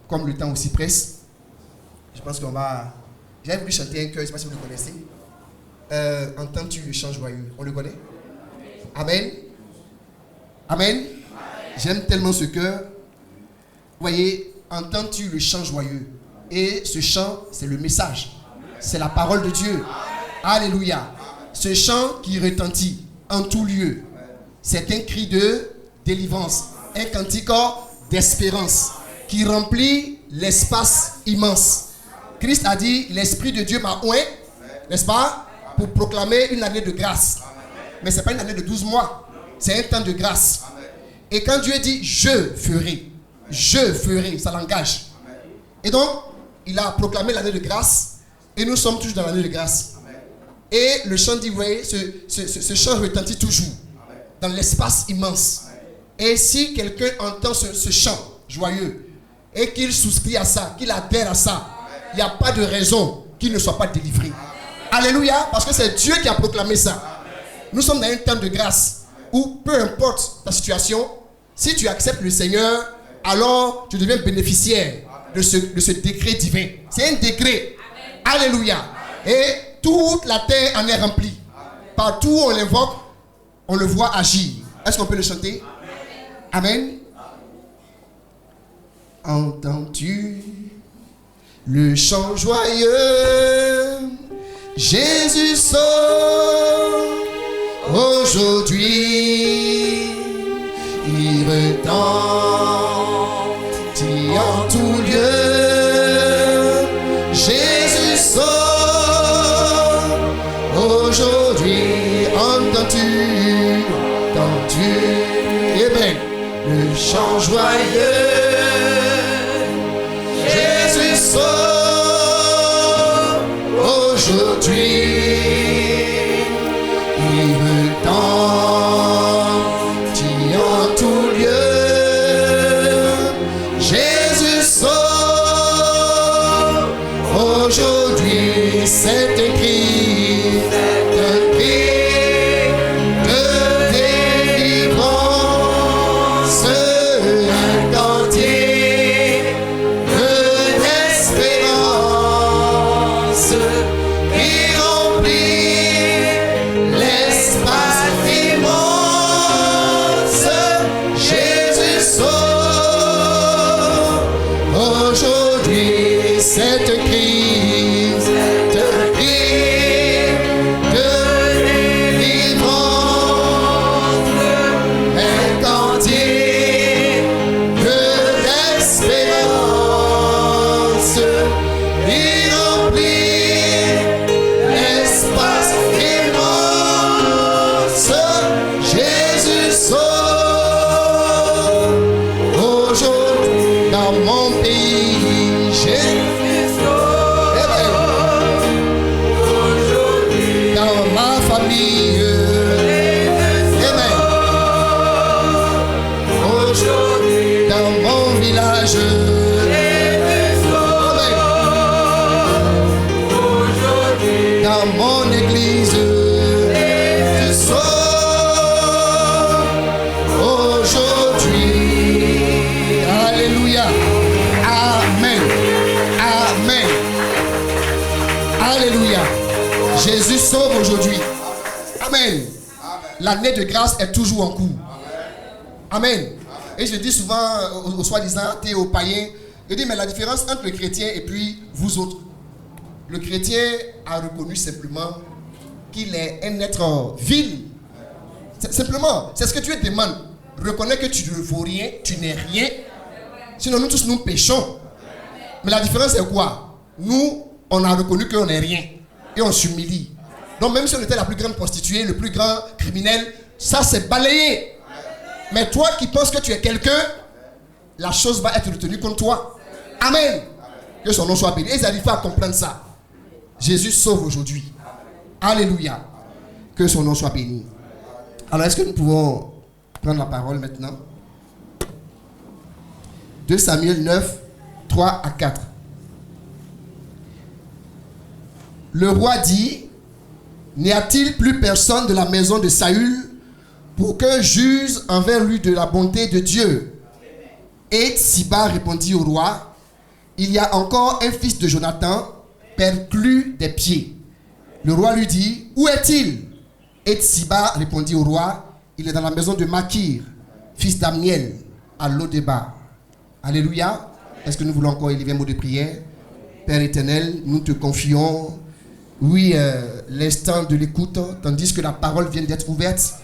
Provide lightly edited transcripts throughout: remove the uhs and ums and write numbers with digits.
comme le temps aussi presse, je pense qu'on va... J'avais voulu chanter un chœur, je ne sais pas si vous le connaissez. Entends-tu le chant joyeux? On le connaît? Amen. Amen. J'aime tellement ce chœur. Vous voyez, entends-tu le chant joyeux? Et ce chant, c'est le message. C'est la parole de Dieu. Alléluia. Ce chant qui retentit en tout lieu, c'est un cri de délivrance, un cantique d'espérance qui remplit l'espace immense. Christ a dit, l'Esprit de Dieu m'a oint, n'est-ce pas, pour proclamer une année de grâce. Mais ce n'est pas une année de 12 mois, c'est un temps de grâce. Et quand Dieu dit, je ferai, ça l'engage. Et donc, il a proclamé l'année de grâce, et nous sommes toujours dans l'année de grâce. Et le chant dit, vous voyez, ce chant retentit toujours dans l'espace immense. Et si quelqu'un entend ce chant joyeux, et qu'il souscrit à ça, qu'il adhère à ça, il n'y a pas de raison qu'il ne soit pas délivré. Alléluia, parce que c'est Dieu qui a proclamé ça. Nous sommes dans un temps de grâce où peu importe ta situation, si tu acceptes le Seigneur, alors tu deviens bénéficiaire de ce décret divin. C'est un décret. Alléluia. Et toute la terre en est remplie. Partout où on l'invoque, on le voit agir. Est-ce qu'on peut le chanter? Amen. Entends-tu le chant joyeux? Jésus sauve aujourd'hui. Il retentit en tout lieu. Jésus sauve aujourd'hui. Entends-tu? Amen. Le chant joyeux. Jésus sauve aujourd'hui. Il retentit en tout lieu. Jésus sauve aujourd'hui. C'est un cri de délivrance, un cantique d'espérance qui remplit l'espace immense. Jésus sauve aujourd'hui. C'est un cri de délivrance, un cantique d'espérance qui remplit l'espace immense. Jésus sauve aujourd'hui dans mon pays. Jésus sauve aujourd'hui dans ma famille. Amen. Aujourd'hui dans mon village. Amen. Dans mon église. Jésus sauve aujourd'hui. Alléluia. Amen. Amen. Alléluia. Jésus sauve aujourd'hui. Amen. L'année de grâce est toujours en cours. Amen. Et je dis souvent aux soi-disant athées, aux païens, je dis mais la différence entre le chrétien et puis vous autres. Le chrétien a reconnu simplement qu'il est un être vil. Simplement, c'est ce que Dieu demande. Reconnais que tu ne vaux rien, tu n'es rien. Sinon nous tous nous péchons. Mais la différence c'est quoi? Nous, on a reconnu qu'on n'est rien. Et on s'humilie. Donc même si on était la plus grande prostituée, le plus grand criminel, ça c'est balayé. Mais toi qui penses que tu es quelqu'un, la chose va être retenue contre toi. Amen. Que son nom soit béni. Et ils arrivent à comprendre ça. Jésus sauve aujourd'hui. Alléluia. Que son nom soit béni. Alors est-ce que nous pouvons prendre la parole maintenant? 2 Samuel 9, 3 à 4. Le roi dit: n'y a-t-il plus personne de la maison de Saül pour que juge envers lui de la bonté de Dieu? Et Siba répondit au roi: il y a encore un fils de Jonathan, perclus des pieds. Le roi lui dit, où est-il? Et Tsiba répondit au roi, il est dans la maison de Makir, fils d'Amiel, à Lo-Débar. Alléluia. Est-ce que nous voulons encore élever un mot de prière? Père éternel, nous te confions, oui, l'instant de l'écoute, tandis que la parole vient d'être ouverte.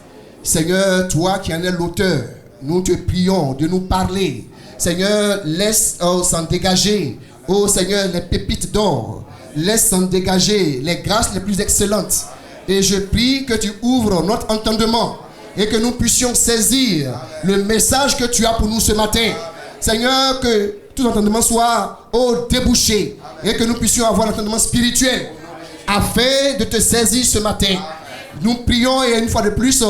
Seigneur, toi qui en es l'auteur, nous te prions de nous parler. Seigneur, laisse s'en dégager, oh Seigneur, les pépites d'or. Laisse s'en dégager les grâces les plus excellentes. Et je prie que tu ouvres notre entendement et que nous puissions saisir le message que tu as pour nous ce matin. Seigneur, que tout entendement soit débouché et que nous puissions avoir l'entendement spirituel afin de te saisir ce matin. Nous prions et une fois de plus,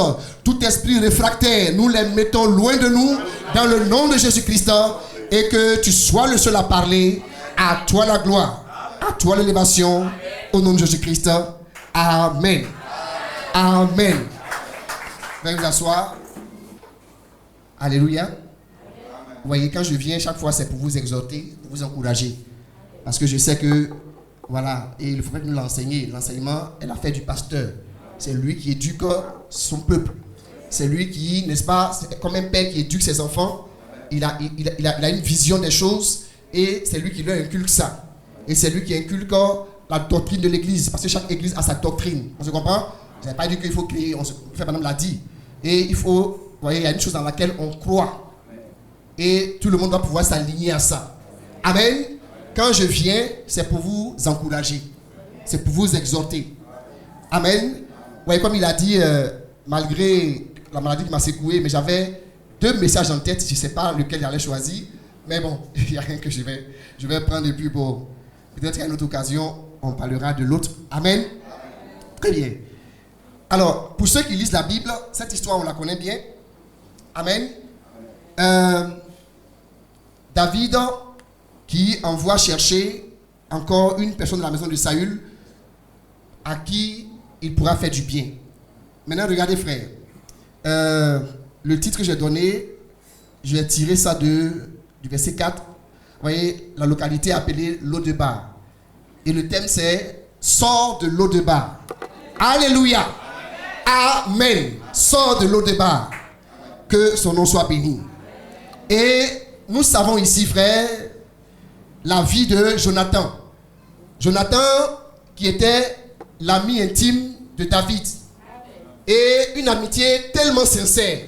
tout esprit réfractaire, nous les mettons loin de nous dans le nom de Jésus-Christ et que tu sois le seul à parler. À toi la gloire. À toi l'élévation, au nom de Jésus-Christ. Amen. Amen. Veuillez vous asseoir. Alléluia. Vous voyez, quand je viens, chaque fois, c'est pour vous exhorter, pour vous encourager. Parce que je sais que, voilà, et il faut nous l'enseigner. L'enseignement est l'affaire du pasteur. C'est lui qui éduque son peuple. C'est lui qui, n'est-ce pas, c'est comme un père qui éduque ses enfants. Il a une vision des choses et c'est lui qui leur inculque ça. Et c'est lui qui inculque la doctrine de l'église. Parce que chaque église a sa doctrine. On se comprend? Je n'ai pas dit qu'il faut créer, le frère madame l'a dit. Et il faut, vous voyez, il y a une chose dans laquelle on croit. Et tout le monde doit pouvoir s'aligner à ça. Amen. Quand je viens, c'est pour vous encourager. C'est pour vous exhorter. Amen. Vous voyez, comme il a dit, malgré la maladie qui m'a secoué, mais j'avais 2 messages en tête. Je ne sais pas lequel j'allais choisir. Mais bon, il n'y a rien que je vais prendre et puis bon. Peut-être qu'à une autre occasion, on parlera de l'autre. Amen. Très bien. Alors, pour ceux qui lisent la Bible, cette histoire, on la connaît bien. Amen. David qui envoie chercher encore une personne de la maison de Saül à qui il pourra faire du bien. Maintenant, regardez, frère. Le titre que j'ai donné, je vais tirer ça du verset 4. Vous voyez, la localité appelée Lo-Débar. Et le thème c'est « Sors de Lo-Débar ». Alléluia. Amen. Sors de Lo-Débar. Que son nom soit béni. Et nous savons ici, frère, la vie de Jonathan. Jonathan qui était l'ami intime de David. Et une amitié tellement sincère,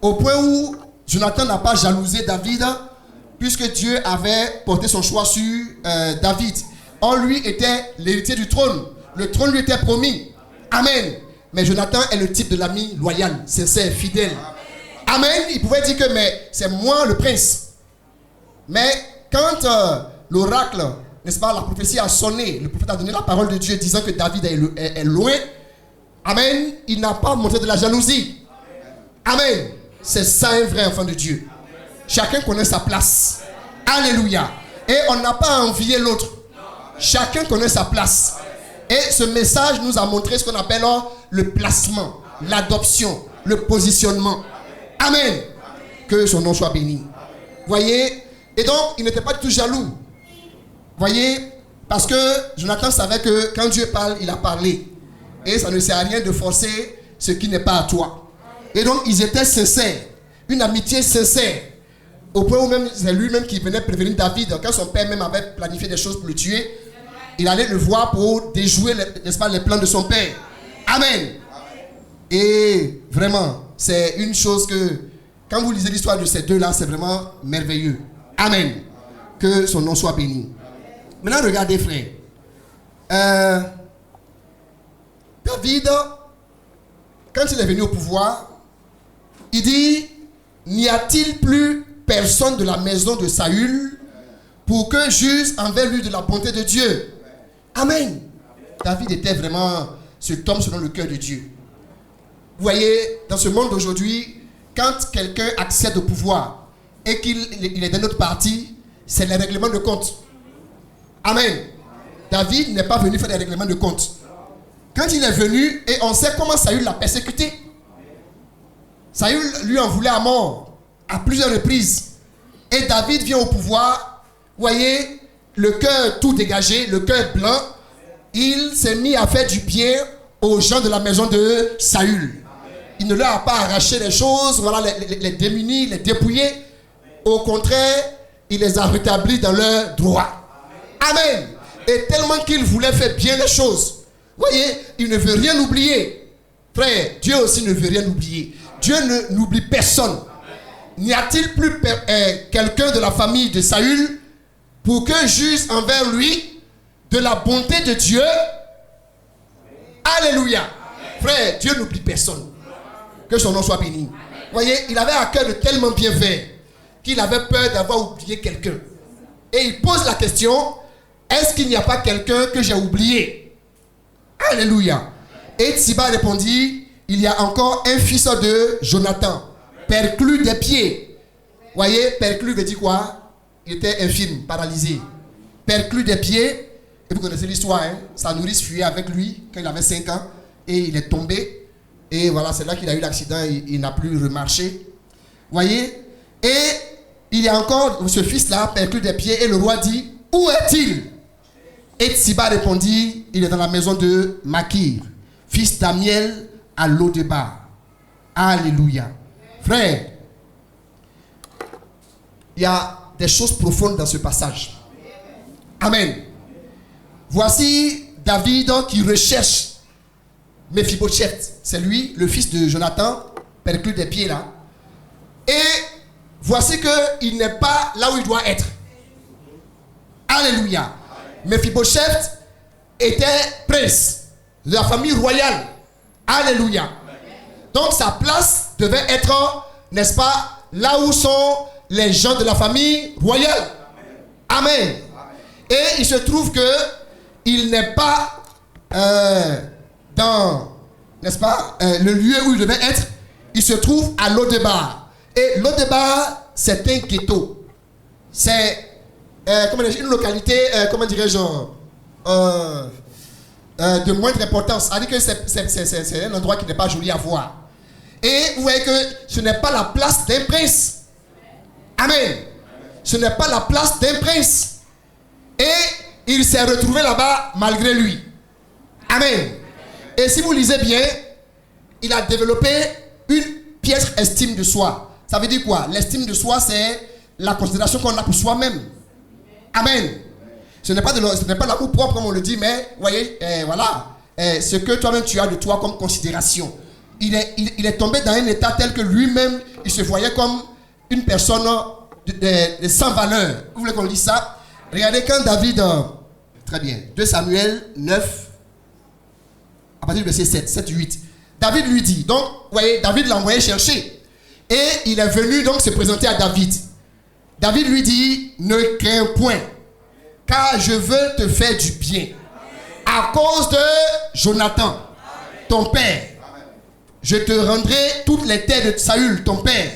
au point où Jonathan n'a pas jalousé David, puisque Dieu avait porté son choix sur David. Or, lui était l'héritier du trône. Le trône lui était promis. Amen. Mais Jonathan est le type de l'ami loyal, sincère, fidèle. Amen. Il pouvait dire que mais c'est moi le prince. Mais quand l'oracle, n'est-ce pas, la prophétie a sonné, le prophète a donné la parole de Dieu disant que David est loin. Amen. Il n'a pas montré de la jalousie. Amen. C'est ça un vrai enfant de Dieu. Chacun connaît sa place. Alléluia. Et on n'a pas envié l'autre. Chacun connaît sa place. Et ce message nous a montré ce qu'on appelle le placement, l'adoption, le positionnement. Amen. Que son nom soit béni. Voyez. Et donc, il n'était pas du tout jaloux. Voyez. Parce que Jonathan savait que quand Dieu parle, il a parlé. Et ça ne sert à rien de forcer ce qui n'est pas à toi. Et donc, ils étaient sincères. Une amitié sincère. Au point où même, c'est lui-même qui venait prévenir David. Quand son père même avait planifié des choses pour le tuer, il allait le voir pour déjouer, n'est-ce pas, les plans de son père. Amen. Et vraiment, c'est une chose que, quand vous lisez l'histoire de ces deux-là, c'est vraiment merveilleux. Amen. Que son nom soit béni. Maintenant, regardez, frère. David, quand il est venu au pouvoir, il dit, n'y a-t-il plus personne de la maison de Saül pour que juge envers lui de la bonté de Dieu? Amen. David était vraiment cet homme selon le cœur de Dieu. Vous voyez, dans ce monde d'aujourd'hui, quand quelqu'un accède au pouvoir et qu'il est d'un autre parti, c'est les règlements de compte. Amen. David n'est pas venu faire des règlements de compte. Quand il est venu, et on sait comment Saül l'a persécuté. Saül lui en voulait à mort, à plusieurs reprises. Et David vient au pouvoir. Vous voyez, le cœur tout dégagé, le cœur blanc, il s'est mis à faire du bien aux gens de la maison de Saül. Il ne leur a pas arraché les choses, voilà, les démunis, les dépouillés. Au contraire, il les a rétablis dans leur droit. Amen. Et tellement qu'il voulait faire bien les choses. Voyez, il ne veut rien oublier. Frère, Dieu aussi ne veut rien oublier. Dieu n'oublie personne. N'y a-t-il plus quelqu'un de la famille de Saül pour que juge envers lui de la bonté de Dieu? Alléluia. Frère, Dieu n'oublie personne. Que son nom soit béni. Voyez, il avait à cœur de tellement bien faire qu'il avait peur d'avoir oublié quelqu'un. Et il pose la question, est-ce qu'il n'y a pas quelqu'un que j'ai oublié? Alléluia. Et Tsiba répondit, il y a encore un fils de Jonathan, perclus des pieds. Voyez, perclus veut dire quoi? Il était infirme, paralysé. Perclus des pieds. Et vous connaissez l'histoire, hein? Sa nourrice fuyait avec lui quand il avait 5 ans. Et il est tombé. Et voilà, c'est là qu'il a eu l'accident. Il n'a plus remarché. Voyez? Et il y a encore ce fils-là, perclus des pieds. Et le roi dit, où est-il? Et Tsiba répondit, il est dans la maison de Makir, fils d'Amiel à Lo-Debar. Alléluia. Frère, il y a des choses profondes dans ce passage. Amen. Voici David qui recherche Mephibosheth. C'est lui, le fils de Jonathan, perclus des pieds là. Et voici qu'il n'est pas là où il doit être. Alléluia. Mephibosheth était prince de la famille royale. Alléluia. Donc sa place devait être, n'est-ce pas, là où sont les gens de la famille royale. Amen. Et il se trouve que il n'est pas dans, n'est-ce pas, le lieu où il devait être. Il se trouve à Lo-Debar. Et Lo-Debar, c'est un ghetto. C'est une localité, comment dirais-je, de moindre importance. C'est-à-dire que c'est un endroit qui n'est pas joli à voir. Et vous voyez que ce n'est pas la place d'un prince. Amen. Ce n'est pas la place d'un prince. Et il s'est retrouvé là-bas malgré lui. Amen. Et si vous lisez bien, il a développé une piètre estime de soi. Ça veut dire quoi? L'estime de soi, c'est la considération qu'on a pour soi-même. Amen. Ce n'est pas l'amour propre comme on le dit, mais voyez, voilà, ce que toi-même tu as de toi comme considération. Il est tombé dans un état tel que lui-même, il se voyait comme une personne de sans valeur. Vous voulez qu'on lise ça? Regardez quand David, très bien, 2 Samuel 9, à partir du verset 7, 8. David lui dit, donc, vous voyez, David l'a envoyé chercher. Et il est venu donc se présenter à David. David lui dit, ne crains point, car je veux te faire du bien. À cause de Jonathan, ton père, je te rendrai toutes les terres de Saül, ton père,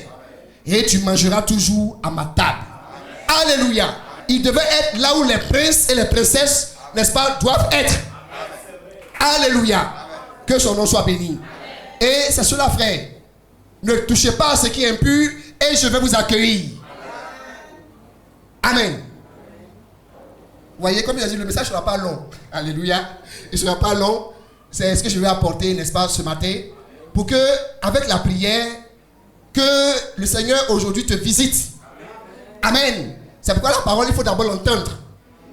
et tu mangeras toujours à ma table. Alléluia. Il devait être là où les princes et les princesses, n'est-ce pas, doivent être. Alléluia. Que son nom soit béni. Et c'est cela, frère. Ne touchez pas à ce qui est impur et je vais vous accueillir. Amen. Vous voyez, comme il a dit, le message ne sera pas long. Alléluia. Il ne sera pas long. C'est ce que je vais apporter, n'est-ce pas, ce matin. Pour que, avec la prière, que le Seigneur aujourd'hui te visite. Amen. C'est pourquoi la parole, il faut d'abord l'entendre.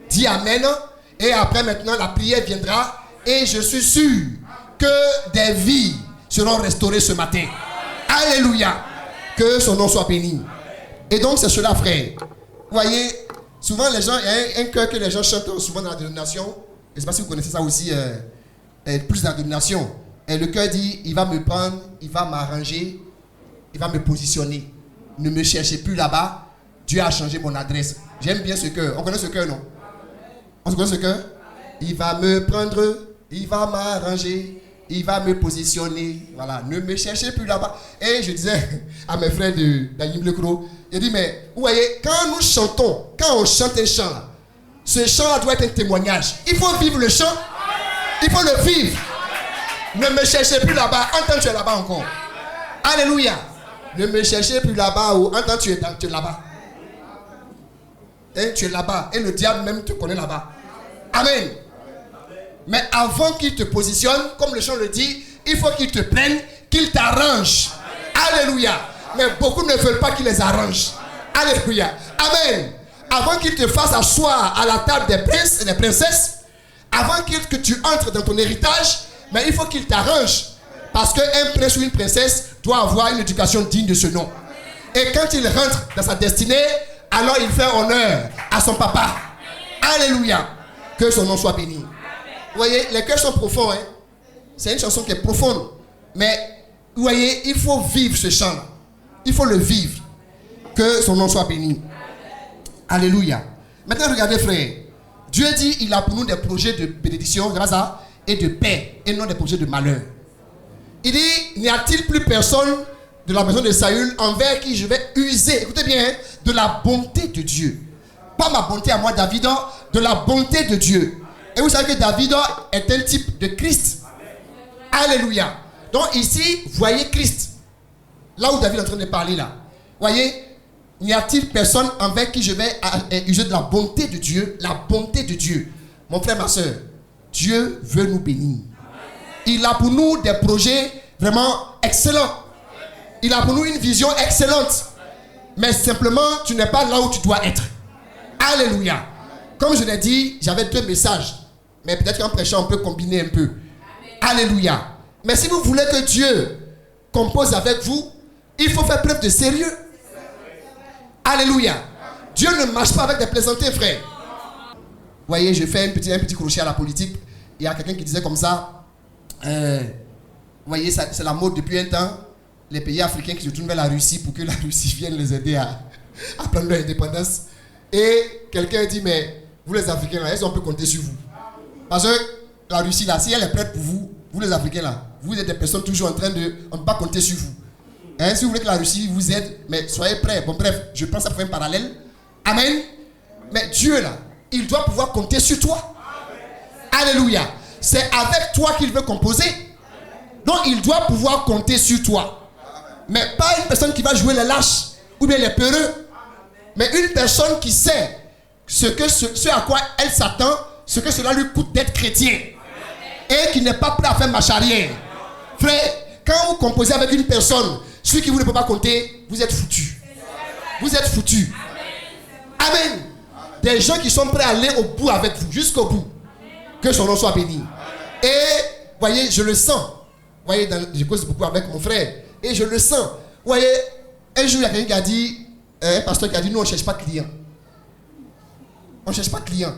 Dis Amen. Et après, maintenant, la prière viendra. Et je suis sûr que des vies seront restaurées ce matin. Alléluia. Que son nom soit béni. Et donc, c'est cela, frère. Vous voyez, souvent, les gens, il y a un chœur que les gens chantent souvent dans la dénomination. Je ne sais pas si vous connaissez ça aussi, plus dans la dénomination. Et le chœur dit, il va me prendre, il va m'arranger, il va me positionner. Ne me cherchez plus là-bas. Dieu a changé mon adresse. J'aime bien ce chœur. On connaît ce chœur, non? On se connaît ce chœur? Il va me prendre, il va m'arranger, il va me positionner. Voilà, ne me cherchez plus là-bas. Et je disais à mes frères d'Anime Le Cro, il dit, mais vous voyez, quand nous chantons, quand on chante un chant, là, ce chant doit être un témoignage. Il faut vivre le chant. Il faut le vivre. Ne me cherchez plus là-bas. Entends, tu es là-bas encore. Alléluia. Ne me cherchez plus là-bas ou entends, tu es là-bas. Hein, tu es là-bas. Et le diable même te connaît là-bas. Amen. Mais avant qu'il te positionne, comme le chant le dit, il faut qu'il te prenne, qu'il t'arrange. Alléluia. Mais beaucoup ne veulent pas qu'il les arrange. Alléluia. Amen. Avant qu'il te fasse asseoir à la table des princes et des princesses, avant que tu entres dans ton héritage, mais il faut qu'il t'arrange. Parce qu'un prince ou une princesse doit avoir une éducation digne de ce nom. Et quand il rentre dans sa destinée, alors il fait honneur à son papa. Alléluia. Que son nom soit béni. Vous voyez, les cœurs sont profonds. Hein? C'est une chanson qui est profonde. Mais, vous voyez, il faut vivre ce chant. Il faut le vivre. Que son nom soit béni. Alléluia. Maintenant, regardez, frère. Dieu dit, il a pour nous des projets de bénédiction, c'est pas ça, et de paix, et non des projets de malheur. Il dit, n'y a-t-il plus personne de la maison de Saül envers qui je vais user, écoutez bien, hein, de la bonté de Dieu. Pas ma bonté à moi, David, de la bonté de Dieu. Et vous savez que David est un type de Christ. Alléluia. Donc ici, voyez Christ. Là où David est en train de parler là. Voyez, n'y a-t-il personne envers qui je vais user de la bonté de Dieu? La bonté de Dieu. Mon frère, ma soeur, Dieu veut nous bénir. Il a pour nous des projets vraiment excellents. Il a pour nous une vision excellente. Mais simplement, tu n'es pas là où tu dois être. Alléluia. Comme je l'ai dit, j'avais 2 messages. Mais peut-être qu'en prêchant, on peut combiner un peu. Alléluia. Mais si vous voulez que Dieu compose avec vous, il faut faire preuve de sérieux. Alléluia. Dieu ne marche pas avec des plaisanteries, frère. Vous voyez, je fais un petit crochet à la politique. Il y a quelqu'un qui disait comme ça. Vous voyez, c'est la mode depuis un temps. Les pays africains qui se tournent vers la Russie pour que la Russie vienne les aider à prendre leur indépendance. Et quelqu'un dit, mais vous les Africains, là, est-ce qu'on peut compter sur vous? Parce que la Russie, là, si elle est prête pour vous, vous les Africains, là, vous êtes des personnes toujours en train de... On ne peut pas compter sur vous. Hein, si vous voulez que la Russie vous aide, mais soyez prêts. Bon, bref, je pense à faire un parallèle. Amen. Mais Dieu, là, il doit pouvoir compter sur toi. Alléluia. C'est avec toi qu'il veut composer. Donc, il doit pouvoir compter sur toi. Mais pas une personne qui va jouer les lâches ou bien les peureux. Mais une personne qui sait ce à quoi elle s'attend, ce que cela lui coûte d'être chrétien. Et qui n'est pas prêt à faire marche arrière. Frère, quand vous composez avec une personne, celui qui vous ne peut pas compter, vous êtes foutu. Vous êtes foutu. Amen. Des gens qui sont prêts à aller au bout avec vous, jusqu'au bout. Que son nom soit béni. Et, voyez, je le sens. Voyez, je cause beaucoup avec mon frère. Et je le sens. Voyez, un jour, il y a quelqu'un qui a dit, un pasteur qui a dit, nous, on ne cherche pas de clients. On ne cherche pas de clients.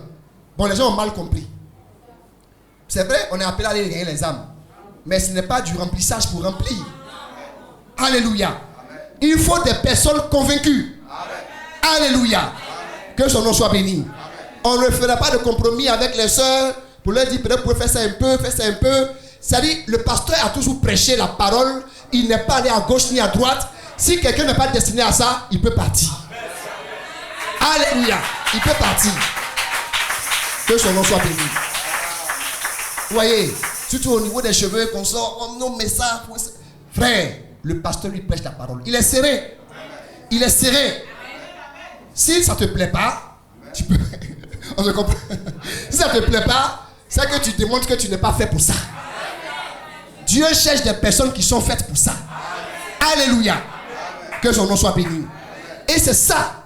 Bon, les gens ont mal compris. C'est vrai, on est appelé à aller gagner les âmes. Mais ce n'est pas du remplissage pour remplir. Alléluia. Il faut des personnes convaincues. Alléluia. Que son nom soit béni. On ne fera pas de compromis avec les sœurs pour leur dire, peut-être vous pouvez faire ça un peu, faire ça un peu. C'est-à-dire, le pasteur a toujours prêché la parole. Il n'est pas allé à gauche ni à droite. Si quelqu'un n'est pas destiné à ça, il peut partir. Alléluia. Il peut partir. Que son nom soit béni. Vous voyez, surtout au niveau des cheveux qu'on sort, oh non, mais ça, frère, le pasteur lui prêche la parole. Il est serré. Il est serré. Si ça ne te plaît pas, tu peux. On se comprend. Si ça ne te plaît pas, c'est que tu démontres que tu n'es pas fait pour ça. Dieu cherche des personnes qui sont faites pour ça. Alléluia. Que son nom soit béni. Et c'est ça.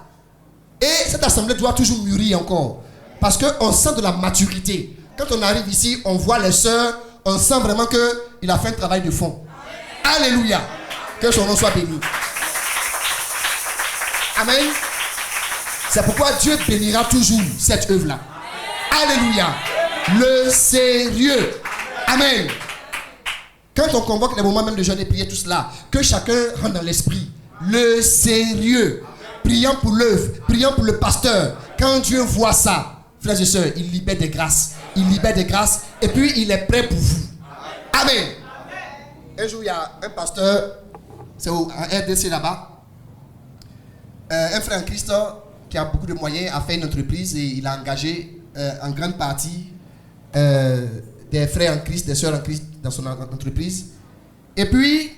Et cette assemblée doit toujours mûrir encore. Parce qu'on sent de la maturité. Quand on arrive ici, on voit les sœurs, on sent vraiment qu'il a fait un travail de fond. Alléluia. Que son nom soit béni. Amen. C'est pourquoi Dieu bénira toujours cette œuvre-là. Alléluia. Le sérieux. Amen. Quand on convoque les moments même de jeûne et prier, tout cela, que chacun rentre dans l'esprit. Le sérieux. Prions pour l'œuvre, prions pour le pasteur. Quand Dieu voit ça, frères et sœurs, il libère des grâces. Il libère des grâces et puis il est prêt pour vous. Amen. Un jour, il y a un pasteur, c'est au RDC là-bas, un frère en Christ qui a beaucoup de moyens, a fait une entreprise et il a engagé en grande partie des frères en Christ, des sœurs en Christ dans son entreprise. Et puis,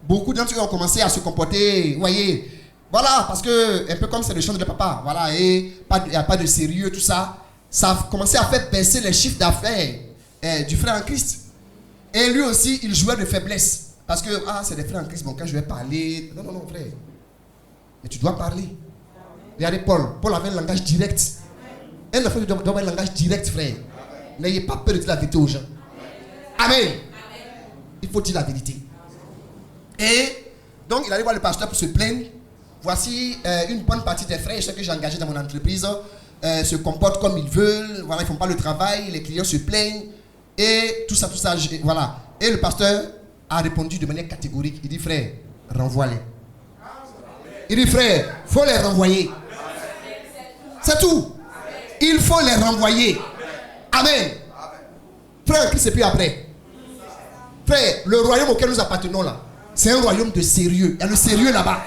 beaucoup d'entre eux ont commencé à se comporter, vous voyez, Voilà, parce que, un peu comme c'est le chant de papa, voilà, et il n'y a pas de sérieux, tout ça, ça a commencé à faire baisser les chiffres d'affaires du frère en Christ. Et lui aussi, il jouait de faiblesse. Parce que, c'est des frères en Christ, bon, quand je vais parler, non, frère. Mais tu dois parler. Regardez Paul. Paul avait un langage direct. Un enfant doit avoir un langage direct, frère. N'ayez pas peur de dire la vérité aux gens. Amen. Il faut dire la vérité. Et donc, il allait voir le pasteur pour se plaindre. Voici une bonne partie des frères, ceux que j'ai engagés dans mon entreprise, se comportent comme ils veulent. Voilà, ils ne font pas le travail, les clients se plaignent. Et tout ça, voilà. Et le pasteur a répondu de manière catégorique. Il dit, frère, renvoie-les. Il dit, frère, il faut les renvoyer. C'est tout. Il faut les renvoyer. Amen. Frère, Christ, c'est plus après. Frère, le royaume auquel nous appartenons là, c'est un royaume de sérieux. Il y a le sérieux là-bas.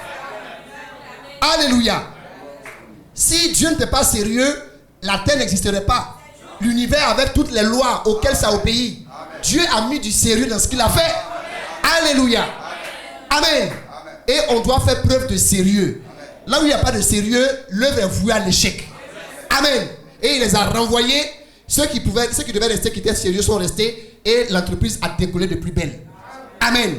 Alléluia. Si Dieu n'était pas sérieux, la terre n'existerait pas. L'univers avec toutes les lois auxquelles ça obéit. Dieu a mis du sérieux dans ce qu'il a fait. Alléluia. Amen. Et on doit faire preuve de sérieux. Là où il n'y a pas de sérieux, l'œuvre est vouée à l'échec. Amen. Et il les a renvoyés. Ceux qui devaient rester, qui étaient sérieux, sont restés. Et l'entreprise a décollé de plus belle. Amen.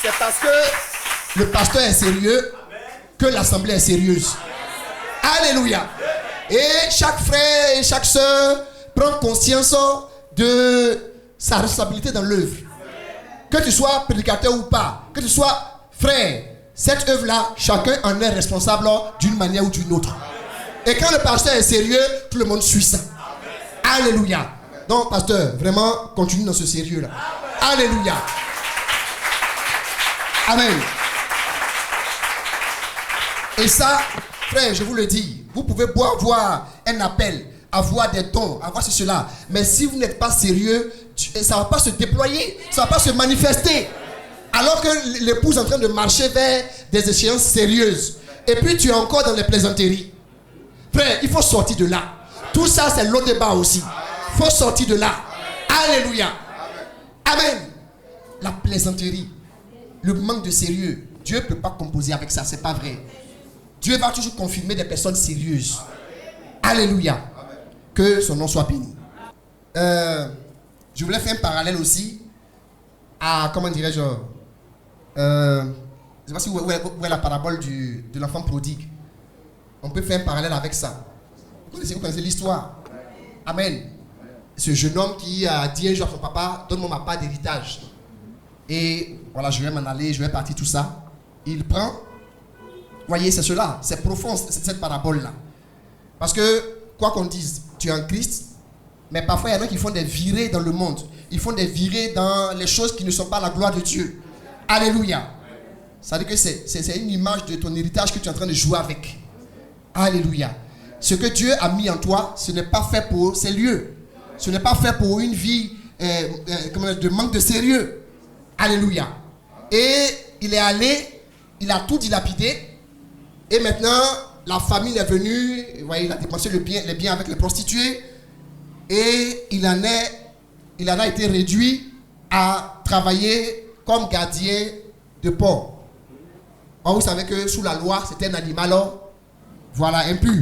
C'est parce que le pasteur est sérieux que l'assemblée est sérieuse. Alléluia. Et chaque frère et chaque soeur prend conscience de sa responsabilité dans l'œuvre. Que tu sois prédicateur ou pas, que tu sois frère, cette œuvre-là, chacun en est responsable d'une manière ou d'une autre. Et quand le pasteur est sérieux, tout le monde suit ça. Alléluia. Donc, pasteur, vraiment, continue dans ce sérieux-là. Alléluia. Amen. Et ça, frère, je vous le dis, vous pouvez avoir un appel, avoir des dons, avoir cela. Mais si vous n'êtes pas sérieux, ça ne va pas se déployer, ça ne va pas se manifester. Alors que l'épouse est en train de marcher vers des échéances sérieuses. Et puis tu es encore dans les plaisanteries. Frère, il faut sortir de là. Tout ça, c'est l'autre débat aussi. Il faut sortir de là. Alléluia. Amen. La plaisanterie, le manque de sérieux, Dieu ne peut pas composer avec ça, c'est pas vrai. Dieu va toujours confirmer des personnes sérieuses. Alléluia. Que son nom soit béni. Je voulais faire un parallèle aussi à, comment dirais-je, je ne sais pas si vous voyez la parabole de l'enfant prodigue. On peut faire un parallèle avec ça. Vous connaissez l'histoire. Amen. Ce jeune homme qui a dit un jour à son papa, donne-moi ma part d'héritage. Et voilà, je vais m'en aller, je vais partir, tout ça. Il prend. Voyez, c'est cela, c'est profond, c'est cette parabole-là. Parce que, quoi qu'on dise, tu es en Christ, mais parfois il y en a qui font des virées dans le monde. Ils font des virées dans les choses qui ne sont pas la gloire de Dieu. Alléluia. Ça veut dire que c'est une image de ton héritage que tu es en train de jouer avec. Alléluia. Ce que Dieu a mis en toi, ce n'est pas fait pour ces lieux. Ce n'est pas fait pour une vie de manque de sérieux. Alléluia. Et il est allé, il a tout dilapidé. Et maintenant, la famille est venue, vous voyez, il a dépensé les biens avec les prostituées. Et il en a été réduit à travailler comme gardien de porc. Or, vous savez que sous la loi, c'était un animal, voilà, impur.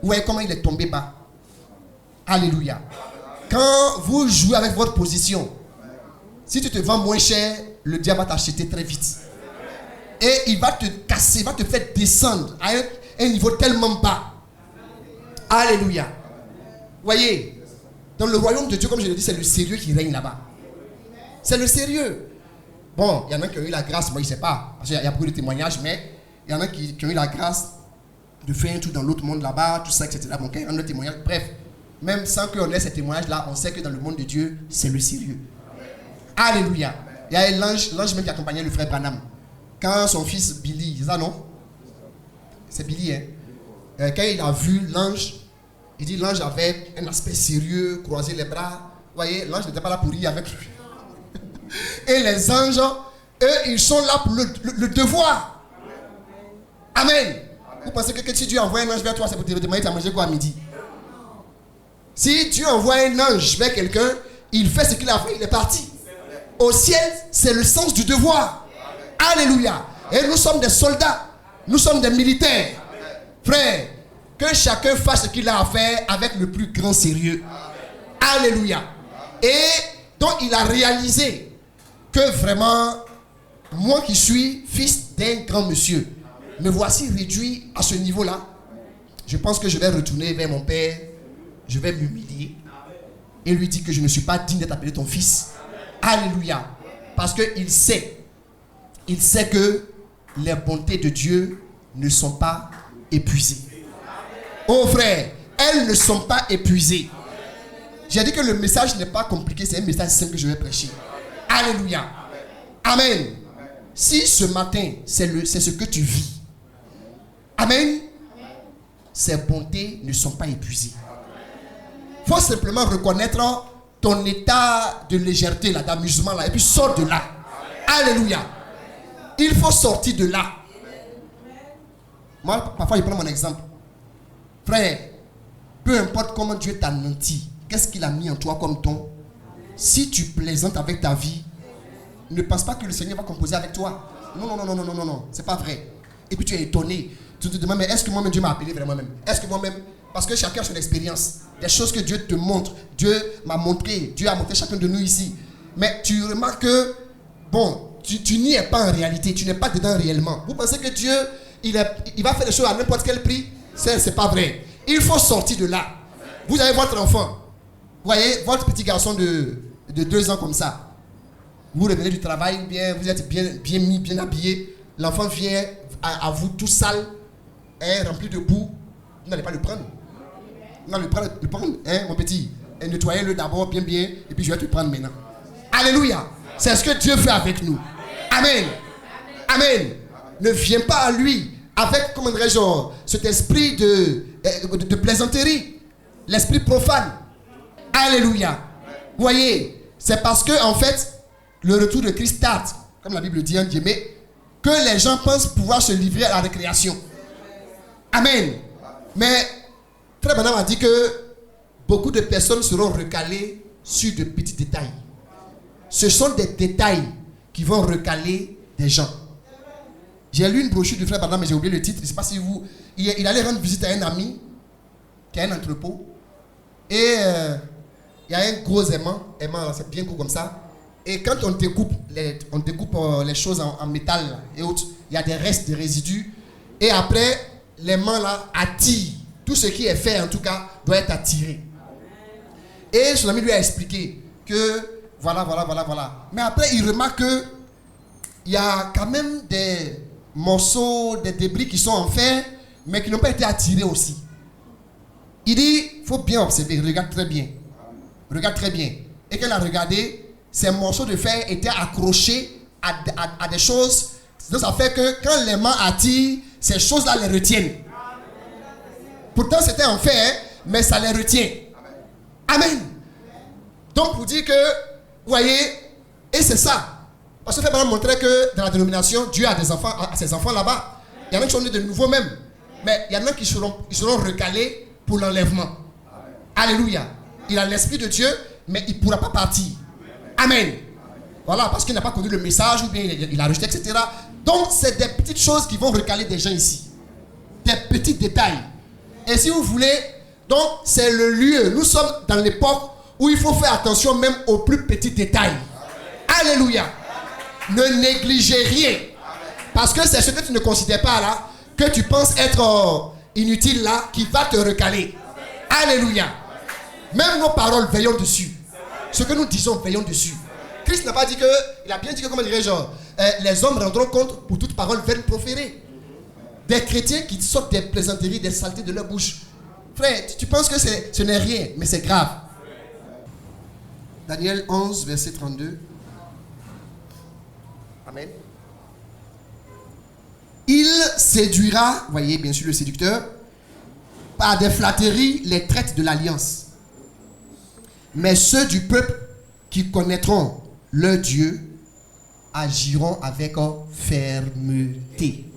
Vous voyez comment il est tombé bas. Alléluia. Quand vous jouez avec votre position, si tu te vends moins cher, le diable va t'acheter très vite. Et il va te casser, il va te faire descendre à un niveau tellement bas. Alléluia. Voyez, dans le royaume de Dieu, comme je l'ai dit, c'est le sérieux qui règne là-bas. C'est le sérieux. Bon, il y en a qui ont eu la grâce, moi je ne sais pas, parce qu'il y a beaucoup de témoignages, mais il y en a qui ont eu la grâce de faire un truc dans l'autre monde là-bas, tout ça, etc. Bon, quand il y a un témoignage, bref, même sans qu'on ait ces témoignages-là, on sait que dans le monde de Dieu, c'est le sérieux. Alléluia. Il y a l'ange même qui accompagnait le frère Branham. Quand son fils Billy, c'est ça non? C'est Billy, hein? Quand il a vu l'ange, il dit l'ange avait un aspect sérieux, croisé les bras. Vous voyez, l'ange n'était pas là pour rire avec lui. Et les anges, eux, ils sont là pour le devoir. Amen. Vous pensez que si Dieu envoie un ange vers toi, c'est pour te demander de manger quoi à midi? Si Dieu envoie un ange vers quelqu'un, il fait ce qu'il a fait, il est parti. Au ciel, c'est le sens du devoir. Alléluia. Et nous sommes des soldats. Nous sommes des militaires. Frère, que chacun fasse ce qu'il a à faire avec le plus grand sérieux. Alléluia. Et donc il a réalisé que vraiment, moi qui suis fils d'un grand monsieur, me voici réduit à ce niveau-là. Je pense que je vais retourner vers mon père. Je vais m'humilier. Et lui dire que je ne suis pas digne d'être appelé ton fils. Alléluia. Parce qu'il sait. Il sait que les bontés de Dieu ne sont pas épuisées. Oh frère, elles ne sont pas épuisées. J'ai dit que le message n'est pas compliqué, c'est un message simple que je vais prêcher. Alléluia. Amen. Si ce matin, c'est ce que tu vis. Amen. Ces bontés ne sont pas épuisées. Il faut simplement reconnaître ton état de légèreté, là, d'amusement, là, et puis sors de là. Alléluia. Il faut sortir de là. Moi, parfois, je prends mon exemple. Frère, peu importe comment Dieu t'a menti, qu'est-ce qu'il a mis en toi comme don? Si tu plaisantes avec ta vie, ne pense pas que le Seigneur va composer avec toi. Non, c'est pas vrai. Et puis tu es étonné. Tu te demandes, mais est-ce que moi-même Dieu m'a appelé vraiment même? Est-ce que moi-même, parce que chacun a son expérience, des choses que Dieu te montre, Dieu m'a montré, Dieu a montré chacun de nous ici. Mais tu remarques que, bon, tu n'y es pas en réalité, tu n'es pas dedans réellement. Vous pensez que Dieu, il va faire des choses à n'importe quel prix? C'est pas vrai. Il faut sortir de là. Vous avez votre enfant, vous voyez, votre petit garçon de 2 ans comme ça. Vous revenez du travail, bien, vous êtes bien mis, bien habillé. L'enfant vient à vous tout sale, rempli de boue. Vous n'allez pas le prendre. Vous n'allez pas le prendre, mon petit. Nettoyez-le d'abord bien, et puis je vais te prendre maintenant. Alléluia. C'est ce que Dieu fait avec nous. Amen. Amen. Ne viens pas à lui avec, comment dirais-je, cet esprit de plaisanterie. L'esprit profane. Alléluia. Vous voyez, c'est parce que, en fait, le retour de Christ tarde, comme la Bible dit en Diémé, que les gens pensent pouvoir se livrer à la récréation. Amen. Mais Frère Branham a dit que beaucoup de personnes seront recalées sur de petits détails. Ce sont des détails qui vont recaler des gens. J'ai lu une brochure du Frère Branham, mais j'ai oublié le titre. Je ne sais pas si vous... Il allait rendre visite à un ami qui a un entrepôt. Et il y a un gros aimant, c'est bien gros comme ça. Et quand on découpe les choses en métal et autres, il y a des restes, des résidus. Et après, l'aimant là attire. Tout ce qui est fait, en tout cas, doit être attiré. Et son ami lui a expliqué que voilà. Mais après, il remarque qu'il y a quand même des morceaux, des débris qui sont en fer, mais qui n'ont pas été attirés aussi. Il dit, il faut bien observer, regarde très bien. Regarde très bien. Et qu'elle a regardé, ces morceaux de fer étaient accrochés à des choses. Donc ça fait que quand les mains attirent, ces choses-là les retiennent. Pourtant c'était en fer, mais ça les retient. Amen. Donc pour dire que, vous voyez, et c'est ça. Parce que Frère montrait que dans la dénomination, Dieu a des enfants, a ses enfants là-bas. Il y en a qui sont nés de nouveau même. Mais il y en a qui seront recalés pour l'enlèvement. Alléluia. Il a l'esprit de Dieu, mais il ne pourra pas partir. Amen. Voilà, parce qu'il n'a pas connu le message, ou bien il a rejeté, etc. Donc, c'est des petites choses qui vont recaler des gens ici. Des petits détails. Et si vous voulez, donc, c'est le lieu. Nous sommes dans l'époque où il faut faire attention même aux plus petits détails. Alléluia. Ne négligez rien. Parce que c'est ce que tu ne considères pas là, que tu penses être inutile là, qui va te recaler. Alléluia. Même nos paroles, veillons dessus. Ce que nous disons, veillons dessus. Christ n'a pas dit que, il a bien dit que, comment dirais-je, les hommes rendront compte pour toute parole vaine proférée. Des chrétiens qui sortent des plaisanteries, des saletés de leur bouche. Frère, tu penses que ce n'est rien, mais c'est grave. Daniel 11, verset 32. Amen. Il séduira, voyez bien sûr le séducteur, par des flatteries les traites de l'alliance. Mais ceux du peuple qui connaîtront leur Dieu agiront avec fermeté.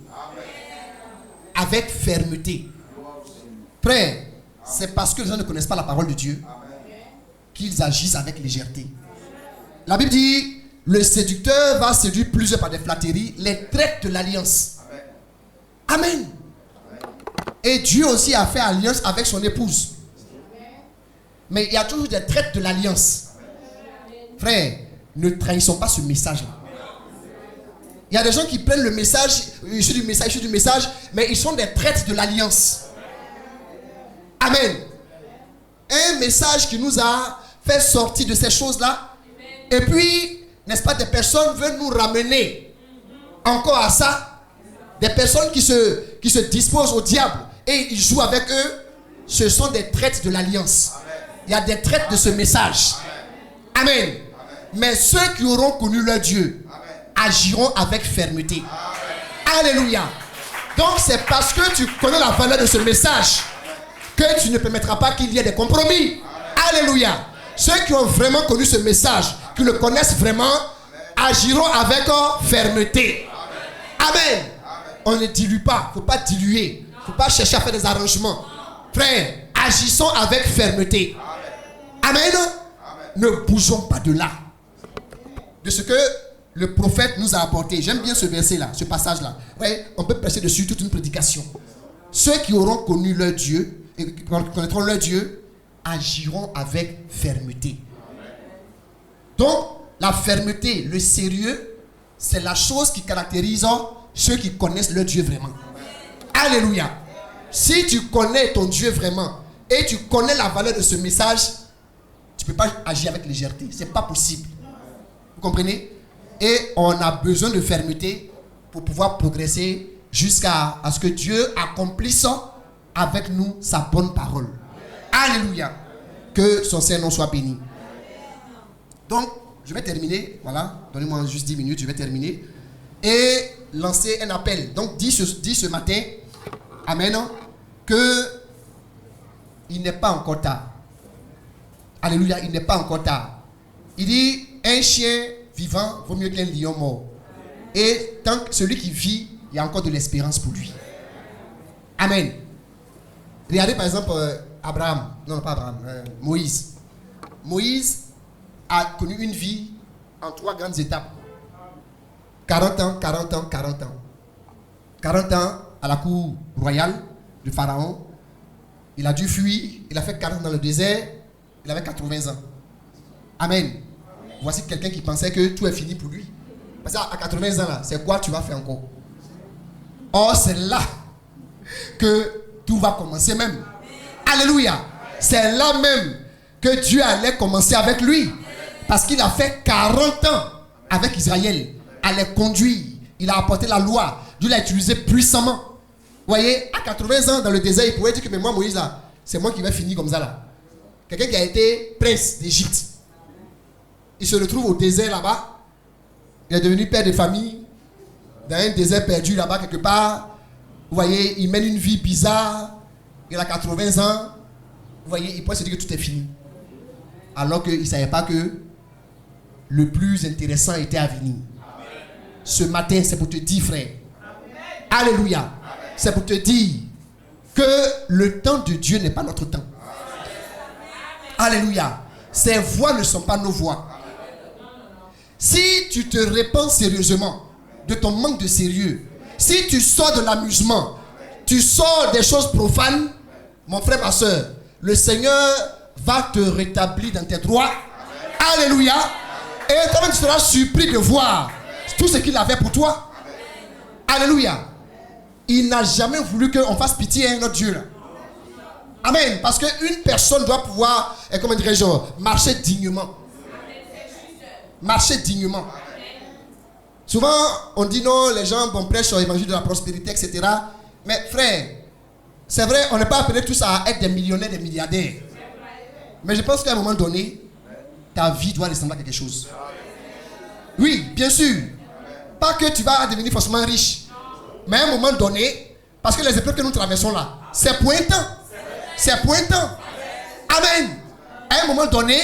Avec fermeté. Frère, c'est parce que les gens ne connaissent pas la parole de Dieu qu'ils agissent avec légèreté. La Bible dit, le séducteur va séduire plusieurs par des flatteries, les traites de l'alliance. Amen. Et Dieu aussi a fait alliance avec son épouse. Mais il y a toujours des traites de l'alliance. Frère, ne trahissons pas ce message-là. Il y a des gens qui prennent le message, issu du message, mais ils sont des traites de l'alliance. Amen. Un message qui nous a fait sortir de ces choses-là. Et puis, n'est-ce pas, des personnes veulent nous ramener encore à ça. Des personnes qui se disposent au diable et ils jouent avec eux. Ce sont des traites de l'alliance. Il y a des traites de ce message. Amen. Mais ceux qui auront connu leur Dieu agiront avec fermeté. Alléluia. Donc c'est parce que tu connais la valeur de ce message que tu ne permettras pas qu'il y ait des compromis. Alléluia. Ceux qui ont vraiment connu ce message, qui le connaissent vraiment, agiront avec fermeté. Amen. On ne dilue pas. Il ne faut pas diluer. Il ne faut pas chercher à faire des arrangements. Frère, agissons avec fermeté. Amen. Ne bougeons pas de là. De ce que le prophète nous a apporté. J'aime bien ce verset-là, ce passage-là. Ouais, on peut passer dessus toute une prédication. Ceux qui auront connu leur Dieu, et connaîtront leur Dieu, agiront avec fermeté. Donc, la fermeté, le sérieux, c'est la chose qui caractérise ceux qui connaissent leur Dieu vraiment. Alléluia. Si tu connais ton Dieu vraiment et tu connais la valeur de ce message, tu ne peux pas agir avec légèreté. Ce n'est pas possible. Vous comprenez? Et on a besoin de fermeté pour pouvoir progresser jusqu'à ce que Dieu accomplisse avec nous sa bonne parole. Alléluia. Que son Saint-Nom soit béni. Donc, je vais terminer. Voilà. Donnez-moi juste 10 minutes, je vais terminer. Et lancer un appel. Donc, dis ce matin, amen, que il n'est pas encore tard. Alléluia, il n'est pas encore tard. Il dit, un chien vivant vaut mieux qu'un lion mort. Et tant que celui qui vit, il y a encore de l'espérance pour lui. Amen. Regardez par exemple Abraham. Non, pas Abraham. Moïse. Moïse a connu une vie en 3 grandes étapes. 40 ans, 40 ans, 40 ans. 40 ans à la cour royale du Pharaon. Il a dû fuir. Il a fait 40 ans dans le désert. Il avait 80 ans. Amen. Voici quelqu'un qui pensait que tout est fini pour lui. Parce qu'à 80 ans, là, c'est quoi tu vas faire encore? Or, c'est là que tout va commencer même. Alléluia. C'est là même que Dieu allait commencer avec lui. Parce qu'il a fait 40 ans avec Israël. À les conduire. Il a apporté la loi. Dieu l'a utilisé puissamment. Vous voyez, à 80 ans dans le désert, il pouvait dire que mais moi, Moïse, là, c'est moi qui vais finir comme ça là. Quelqu'un qui a été prince d'Égypte. Il se retrouve au désert là-bas. Il est devenu père de famille. Dans un désert perdu là-bas quelque part. Vous voyez, il mène une vie bizarre. Il a 80 ans. Vous voyez, il pourrait se dire que tout est fini. Alors qu'il ne savait pas que le plus intéressant était à venir. Ce matin, c'est pour te dire, frère. Alléluia. C'est pour te dire que le temps de Dieu n'est pas notre temps. Alléluia. Ses voies ne sont pas nos voies. Si tu te répands sérieusement de ton manque de sérieux, si tu sors de l'amusement, tu sors des choses profanes, mon frère, ma soeur, le Seigneur va te rétablir dans tes droits. Alléluia. Et toi-même tu seras surpris de voir tout ce qu'il avait pour toi. Alléluia. Il n'a jamais voulu qu'on fasse pitié à notre Dieu là. Amen. Parce qu'une personne doit pouvoir, comment dirais-je, marcher dignement. Marcher dignement. Souvent, on dit non, les gens prêchent sur l'évangile de la prospérité, etc. Mais frère, c'est vrai, on n'est pas appelés tous à être des millionnaires, des milliardaires. Mais je pense qu'à un moment donné, ta vie doit ressembler à quelque chose. Oui, bien sûr. Pas que tu vas devenir forcément riche. Mais à un moment donné, parce que les épreuves que nous traversons là, c'est pour un temps. C'est pour un temps. Amen. À un moment donné,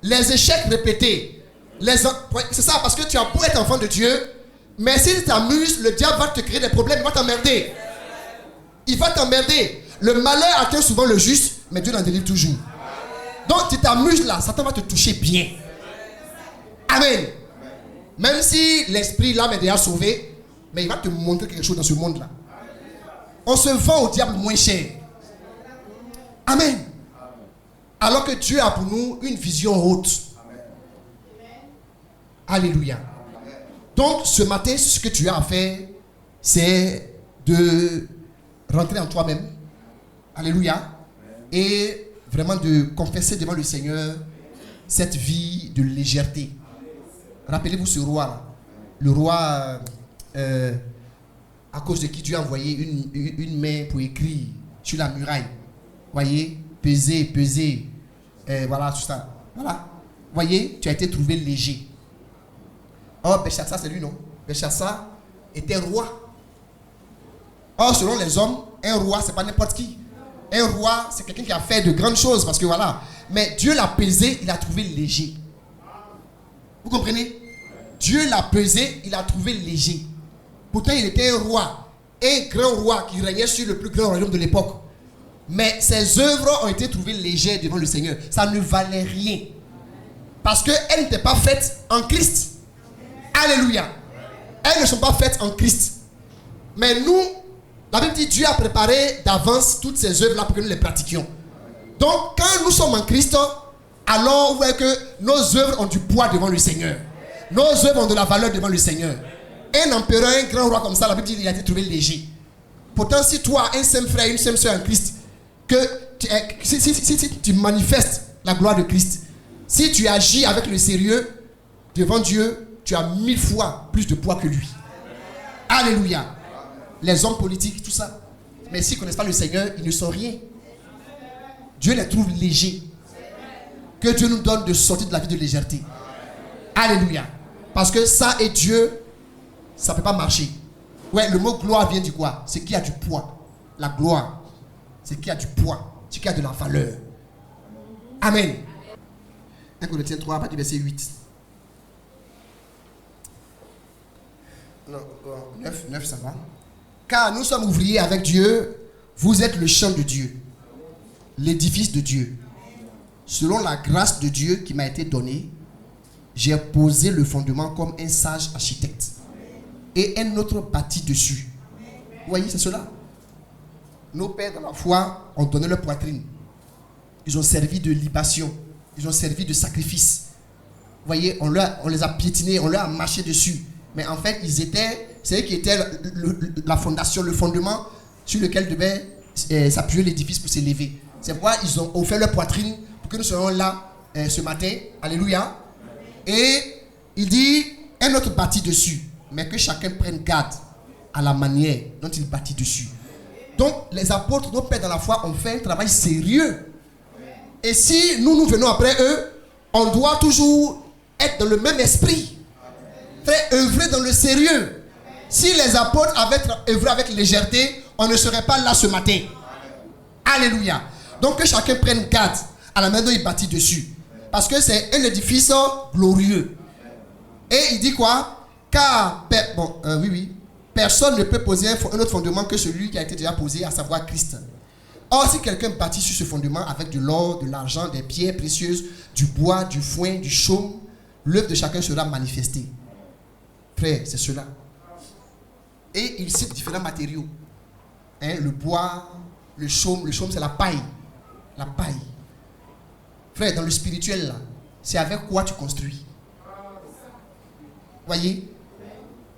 les échecs répétés, c'est ça, parce que tu as beau être enfant de Dieu, mais si tu t'amuses, le diable va te créer des problèmes, il va t'emmerder. Il va t'emmerder. Le malheur atteint souvent le juste, mais Dieu l'en délivre toujours. Donc tu t'amuses là, Satan va te toucher bien. Amen. Même si l'esprit, l'âme est déjà sauvée, mais il va te montrer quelque chose dans ce monde-là. On se vend au diable moins cher. Amen. Alors que Dieu a pour nous une vision haute. Alléluia. Donc ce matin, ce que tu as à faire, c'est de rentrer en toi-même. Alléluia. Et vraiment de confesser devant le Seigneur cette vie de légèreté. Rappelez-vous ce roi-là. Le roi, à cause de qui Dieu a envoyé une main pour écrire sur la muraille. Voyez, peser, voilà, tout ça. Voilà. Voyez, tu as été trouvé léger. Oh, Belshazzar, c'est lui, non? Belshazzar était roi. Or, selon les hommes, un roi, c'est pas n'importe qui. Un roi, c'est quelqu'un qui a fait de grandes choses, parce que voilà. Mais Dieu l'a pesé, il l'a trouvé léger. Vous comprenez? Dieu l'a pesé, il l'a trouvé léger. Pourtant, il était un roi, un grand roi qui régnait sur le plus grand royaume de l'époque. Mais ses œuvres ont été trouvées légères devant le Seigneur. Ça ne valait rien. Parce qu'elles n'étaient pas faites en Christ. Alléluia. Elles ne sont pas faites en Christ. Mais nous, la Bible dit Dieu a préparé d'avance toutes ces œuvres-là pour que nous les pratiquions. Donc, quand nous sommes en Christ, alors vous voyez que nos œuvres ont du poids devant le Seigneur. Nos œuvres ont de la valeur devant le Seigneur. Un empereur, un grand roi comme ça, la Bible dit qu'il a été trouvé léger. Pourtant, si toi, un seul frère, une seule soeur en Christ, si tu manifestes la gloire de Christ, si tu agis avec le sérieux devant Dieu, tu as 1000 fois plus de poids que lui. Alléluia. Les hommes politiques, tout ça. Mais s'ils ne connaissent pas le Seigneur, ils ne sont rien. Dieu les trouve légers. Que Dieu nous donne de sortir de la vie de légèreté. Alléluia. Parce que ça et Dieu, ça ne peut pas marcher. Ouais, le mot gloire vient du quoi? C'est qui a du poids. La gloire, c'est qui a du poids. C'est qui a de la valeur. Amen. 1 Corinthiens 3, à partir du verset 8. Non, 9, ça va. Car nous sommes ouvriers avec Dieu. Vous êtes le champ de Dieu. L'édifice de Dieu. Selon la grâce de Dieu qui m'a été donnée, j'ai posé le fondement comme un sage architecte. Et un autre bâti dessus. Vous voyez, c'est cela. Nos pères dans la foi ont donné leur poitrine. Ils ont servi de libation. Ils ont servi de sacrifice. Vous voyez, on les a piétinés, on leur a marché dessus. Mais en fait, c'est eux qui étaient la fondation, le fondement sur lequel devait s'appuyer l'édifice pour s'élever. C'est pourquoi ils ont offert leur poitrine pour que nous soyons là ce matin. Alléluia. Et il dit, un autre bâti dessus. Mais que chacun prenne garde à la manière dont il bâtit dessus. Donc, les apôtres, nos pères dans la foi, ont fait un travail sérieux. Et si nous venons après eux, on doit toujours être dans le même esprit. Frère, œuvrer dans le sérieux. Si les apôtres avaient œuvré avec légèreté, on ne serait pas là ce matin. Alléluia. Donc, que chacun prenne garde à la manière dont il bâtit dessus. Parce que c'est un édifice glorieux. Et il dit quoi? Car, personne ne peut poser un autre fondement que celui qui a été déjà posé, à savoir Christ. Or, si quelqu'un bâtit sur ce fondement avec de l'or, de l'argent, des pierres précieuses, du bois, du foin, du chaume, l'œuvre de chacun sera manifestée. Frère, c'est cela. Et il cite différents matériaux. Le bois, le chaume c'est la paille. La paille. Frère, dans le spirituel, là, c'est avec quoi tu construis. Voyez,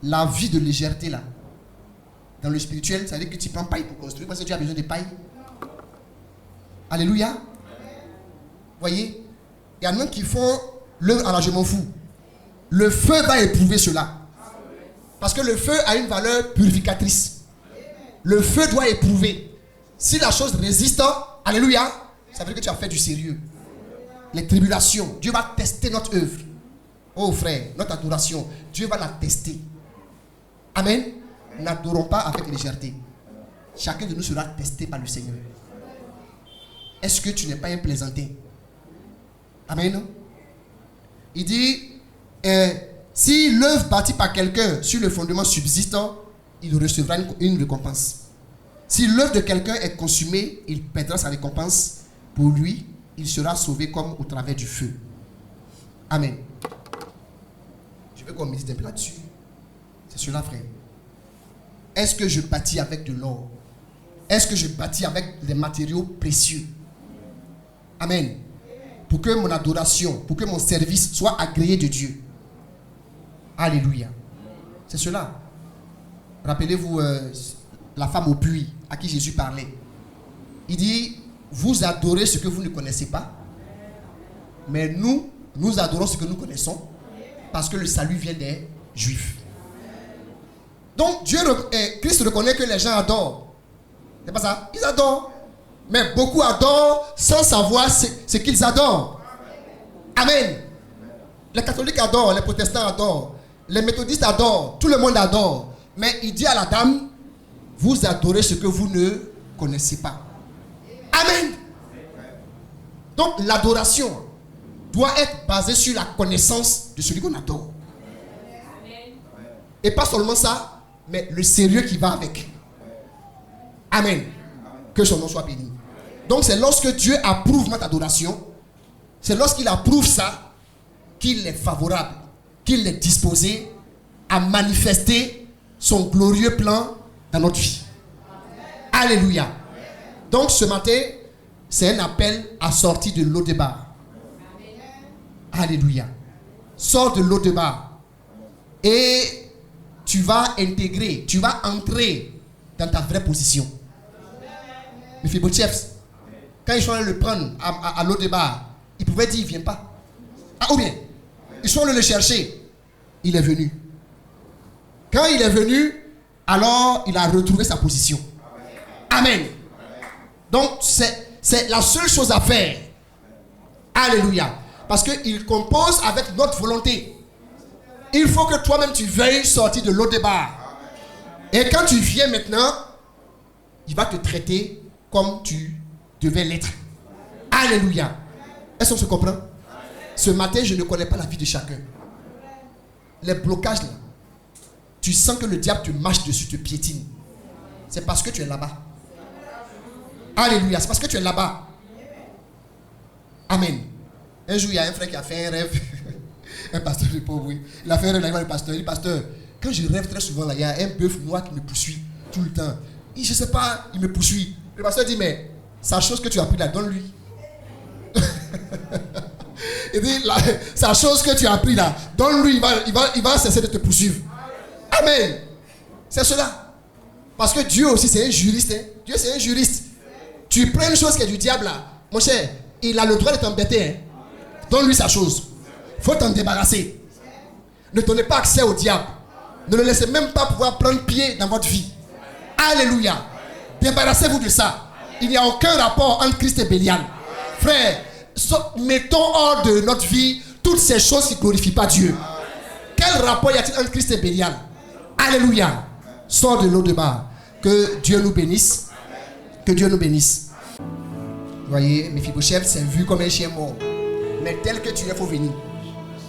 la vie de légèreté là, dans le spirituel, ça veut dire que tu prends paille pour construire parce que tu as besoin de paille. Alléluia. Voyez, il y en a qui font l'œuvre à la je m'en fous. Le feu va éprouver cela. Parce que le feu a une valeur purificatrice. Le feu doit éprouver. Si la chose résiste, alléluia, ça veut dire que tu as fait du sérieux. Les tribulations, Dieu va tester notre œuvre. Oh frère, notre adoration, Dieu va la tester. Amen. N'adorons pas avec légèreté. Chacun de nous sera testé par le Seigneur. Est-ce que tu n'es pas un plaisantin? Amen. Il dit, si l'œuvre bâtie par quelqu'un sur le fondement subsiste, il recevra une récompense. Si l'œuvre de quelqu'un est consumée, il perdra sa récompense. Pour lui, il sera sauvé comme au travers du feu. Amen. Je vais veux qu'on médite un peu là-dessus. C'est cela, frère. Est-ce que je bâtis avec de l'or? Est-ce que je bâtis avec des matériaux précieux? Amen. Pour que mon adoration, pour que mon service soit agréé de Dieu. Alléluia. C'est cela. Rappelez-vous la femme au puits à qui Jésus parlait. Il dit, vous adorez ce que vous ne connaissez pas, mais nous adorons ce que nous connaissons, parce que le salut vient des Juifs. Donc Christ reconnaît que les gens adorent. C'est pas ça? Ils adorent. Mais beaucoup adorent sans savoir ce qu'ils adorent. Amen. Les catholiques adorent, les protestants adorent, les méthodistes adorent, tout le monde adore. Mais il dit à la dame, vous adorez ce que vous ne connaissez pas. Amen. Donc l'adoration doit être basée sur la connaissance de celui qu'on adore. Et pas seulement ça, mais le sérieux qui va avec. Amen. Que son nom soit béni. Donc c'est lorsque Dieu approuve notre adoration, c'est lorsqu'il approuve ça, qu'il est favorable, qu'il est disposé à manifester son glorieux plan dans notre vie. Alléluia. Donc ce matin, c'est un appel à sortir de l'eau de bar. Alléluia. Sors de l'eau de bar. Et tu vas intégrer, tu vas entrer dans ta vraie position. Mephibosheth, quand ils sont allés le prendre à l'eau de bar, ils pouvaient dire, il ne vient pas. Ah, ou bien, ils sont allés le chercher. Il est venu. Quand il est venu, alors il a retrouvé sa position. Amen. Donc, c'est la seule chose à faire. Alléluia. Parce qu'il compose avec notre volonté. Il faut que toi-même tu veuilles sortir de l'eau de bar. Et quand tu viens maintenant, il va te traiter comme tu devais l'être. Alléluia. Est-ce qu'on se comprend? Ce matin, je ne connais pas la vie de chacun. Les blocages là, tu sens que le diable te marche dessus, te piétine. C'est parce que tu es là-bas. Alléluia. C'est parce que tu es là-bas. Amen. Un jour, il y a un frère qui a fait un rêve. Un pasteur de pauvre, oui. Il a fait un rêve, le pasteur. Il dit, pasteur, quand je rêve très souvent, là, il y a un bœuf noir qui me poursuit tout le temps. Et je ne sais pas, il me poursuit. Le pasteur dit, mais sa chose que tu as pris là, donne-lui. Il dit, sa chose que tu as pris là, donne-lui, il va cesser de te poursuivre. Amen. C'est cela. Parce que Dieu aussi, c'est un juriste. Hein. Dieu, c'est un juriste. Tu prends une chose qui est du diable là, mon cher, il a le droit de t'embêter. Hein. Donne-lui sa chose. Il faut t'en débarrasser. Ne donnez pas accès au diable. Ne le laissez même pas pouvoir prendre pied dans votre vie. Alléluia. Débarrassez-vous de ça. Il n'y a aucun rapport entre Christ et Bélial. Frère, mettons hors de notre vie toutes ces choses qui ne glorifient pas Dieu. Quel rapport y a-t-il entre Christ et Bélial? Alléluia. Sors de l'eau de bar. Que Dieu nous bénisse. Que Dieu nous bénisse. Vous voyez, Mephibosheth s'est vu comme un chien mort. Mais tel que tu es, il faut venir.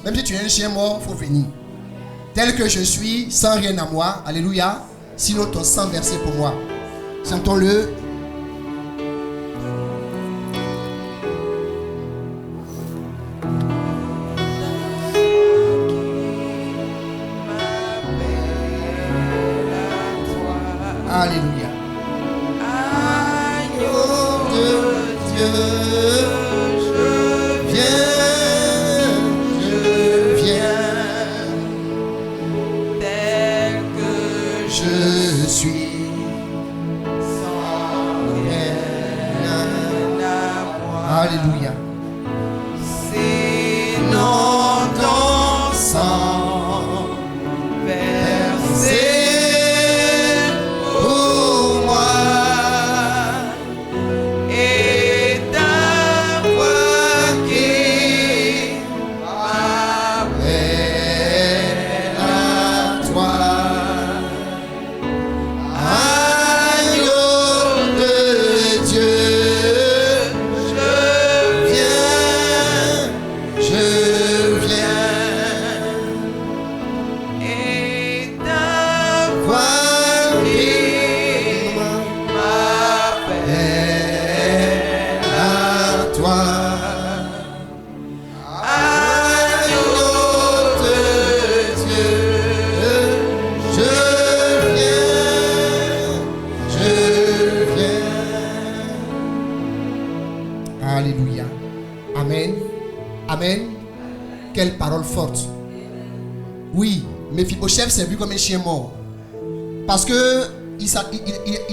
Même si tu es un chien mort, il faut venir. Tel que je suis, sans rien à moi. Alléluia. Sinon ton sang versé pour moi. Chantons-le. Alléluia. Agneau de Dieu, je viens, tel que je suis, sans rien à moi. Alléluia. C'est non ton sang versé. Viens. Alléluia. Amen. Amen. Quelle parole forte. Oui, Mephibosheth s'est vu comme un chien mort. Parce que il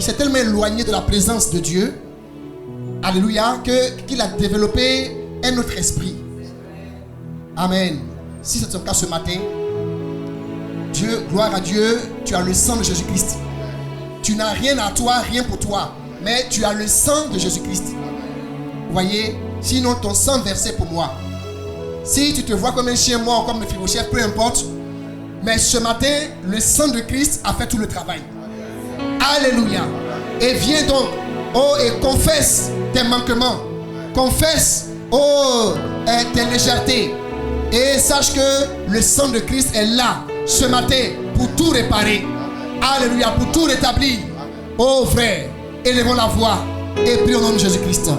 s'est tellement éloigné de la présence de Dieu. Alléluia. Qu'il a développé un autre esprit. Amen. Si c'est ton cas ce matin, Dieu, gloire à Dieu, tu as le sang de Jésus-Christ. Tu n'as rien à toi, rien pour toi. Mais tu as le sang de Jésus-Christ. Vous voyez, sinon ton sang versé pour moi. Si tu te vois comme un chien mort, comme Mephibosheth, peu importe. Mais ce matin, le sang de Christ a fait tout le travail. Alléluia. Et viens donc, oh, et confesse tes manquements. Confesse, oh, tes légèretés. Et sache que le sang de Christ est là, ce matin, pour tout réparer. Alléluia, pour tout rétablir. Oh frère, élevons la voix et prions au nom de Jésus-Christ.